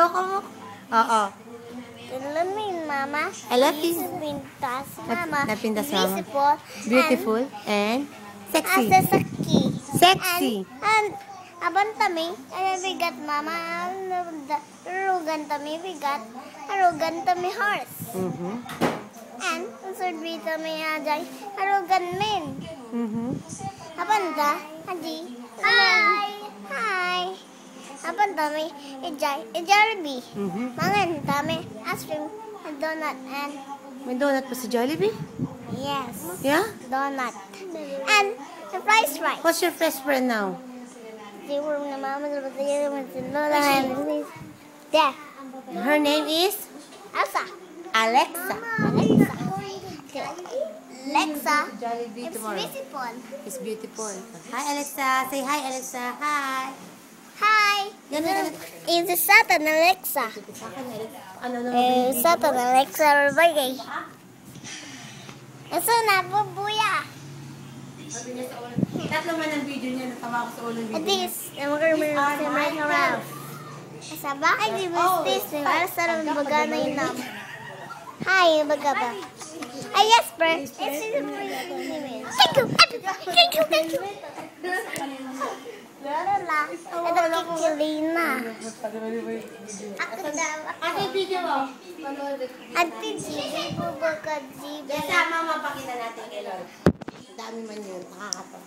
Loko mo. Oo. Alam mo yun, Mama? I love you. Napintas, Mama. Napintas, Mama. Beautiful. Beautiful and sexy. Asasaki. Sexy. And abang tami, bigat, Mama. Arugan tami, bigat. Arugan tami, horse. And unsur bita may ajay. Arugan min. Abanda, Haji. Hi. Hi. Abanda may Jollibee. Mangan tami, ice cream, a donut, and May donut pa si Jollibee? yes. Yeah? Donut. And the fries right. What's your best friend now? They were the mama, the Lola, and there. Her name is Elsa. Alexa. Alexa. Alexa. Jollibee It's tomorrow. beautiful. It's beautiful. Hi, Alexa. Say hi, Alexa. Hi. Hi. It's Satan Alexa. Satan Alexa. Bye. Ito na, bubuya. Tatlo man ang video niya. Natawa ko sa ulo video. At this, I'm going to make around. Sa bakit di ba this? Para sa rin baga na yun na. Hi, baga ba? Ay, yes, per. Thank you. Thank you. Thank you. Lola, ito kikilina. Ako daw. Ate, video mo. Ate, Gigi po ba ka, Gigi? Sama mapakita natin kay Lord. Dami man yun. Nakakatawa.